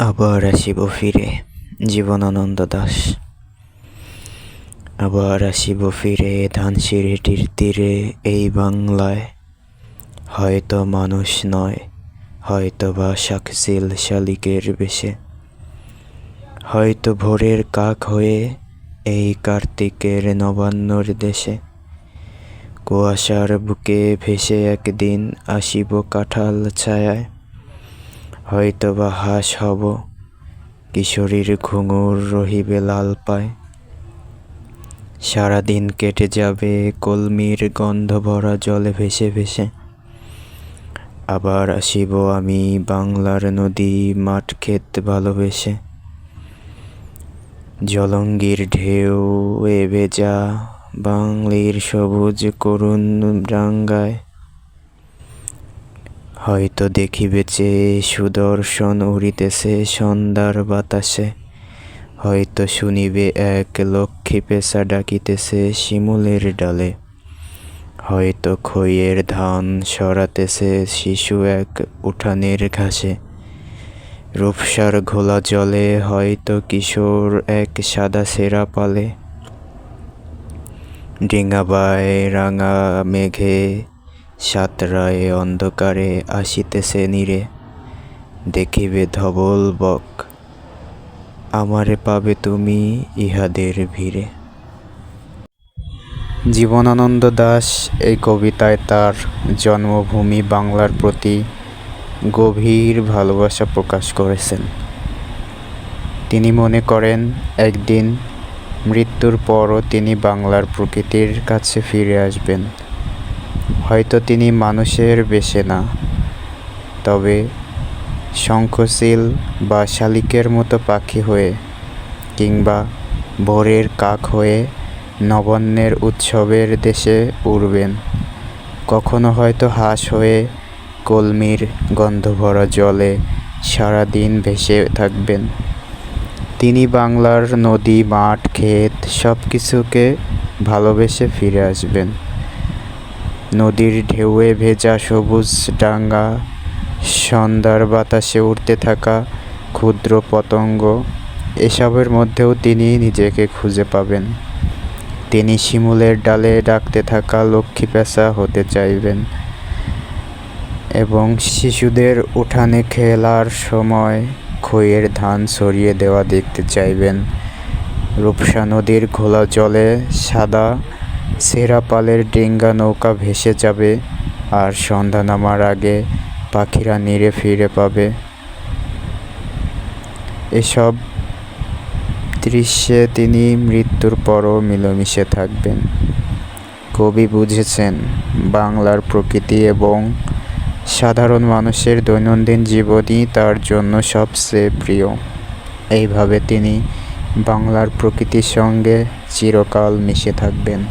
আবার আসিব ফিরে। জীবনানন্দ দাশ। আবার আসিব ফিরে ধানসিঁড়িটির তীরে এই বাংলায়, হয়তো মানুষ নয়, হয়তো বা শাকসিল শালিকের বেশে, হয়তো ভোরের কাক হয়ে এই কার্তিকের নবান্নর দেশে। কুয়াশার বুকে ভেসে একদিন আসিব কাঁঠাল ছায়ায়, হয়তো বা হাঁস হব, কিশোরীর ঘুঙুর রহিবে লাল পায়। সারাদিন কেটে যাবে কলমির গন্ধ ভরা জলে ভেসে ভেসে। আবার আসিব আমি বাংলার নদী মাঠ ক্ষেত ভালোবেসে। জলঙ্গির ঢেউ এ ভেজা বাংলির সবুজ করুণ রাঙ্গায়, হয়তো দেখিবে চেয়ে সুদর্শন উড়িতেছে সন্ধ্যার বাতাসে, হয়তো শুনিবে এক লক্ষ্মী পেঁচা ডাকিতেছে শিমুলের ডালে, হয়তো খইয়ের ধান সরাতেছে শিশু এক উঠানের ঘাসে। রূপসার ঘোলা জলে হয়তো কিশোর এক সাদা সেরা পালে। ডিঙাবায় রাঙা মেঘে সাতরায় অন্ধকারে আসিতেছে নীরে, দেখিবে ধবল বক, আমারে পাবে তুমি ইহাদের ভিড়ে। জীবনানন্দ দাশ এই কবিতায় তার জন্মভূমি বাংলার প্রতি গভীর ভালোবাসা প্রকাশ করেছেন। তিনি মনে করেন একদিন মৃত্যুর পরও তিনি বাংলার প্রকৃতির কাছে ফিরে আসবেন। হয়তো তিনি মানুষের বেশে না, তবে শঙ্খচিল বা শালিকের মতো পাখি হয়ে, কিংবা ভোরের কাক হয়ে নবান্নের উৎসবের দেশে উড়বেন। কখনো হয়তো হাঁস হয়ে কলমির গন্ধভরা জলে সারাদিন ভেসে থাকবেন। তিনি বাংলার নদী মাঠ ক্ষেত সব কিছুকে ভালোবেসে ফিরে আসবেন। নদীর ঢেউয়ে ভেজা সবুজ ডাঙ্গা, সন্ধ্যার বাতাসে উড়তে থাকা ক্ষুদ্র পতঙ্গ, এসবের মধ্যেও তিনি নিজেকে খুঁজে পাবেন। তিনি শিমুলের ডালে ডাকতে থাকা লক্ষ্মী পেঁচা হতে চাইবেন এবং শিশুদের উঠানে খেলার সময় খইয়ের ধান ছড়িয়ে দেওয়া দেখতে চাইবেন। রূপসা নদীর ঘোলা জলে সাদা সেরা পালের ডিঙ্গা নৌকা ভেসে যাবে, আর সন্ধ্যা নামার আগে পাখিরা নীড়ে ফিরে পাবে। এসব দৃশ্যে তিনি মৃত্যুর পরও মিলেমিশে থাকবেন। কবি বুঝেছেন বাংলার প্রকৃতি এবং সাধারণ মানুষের দৈনন্দিন জীবনই তার জন্য সবচেয়ে প্রিয়। এইভাবে তিনি বাংলার প্রকৃতির সঙ্গে চিরকাল মিশে থাকবেন।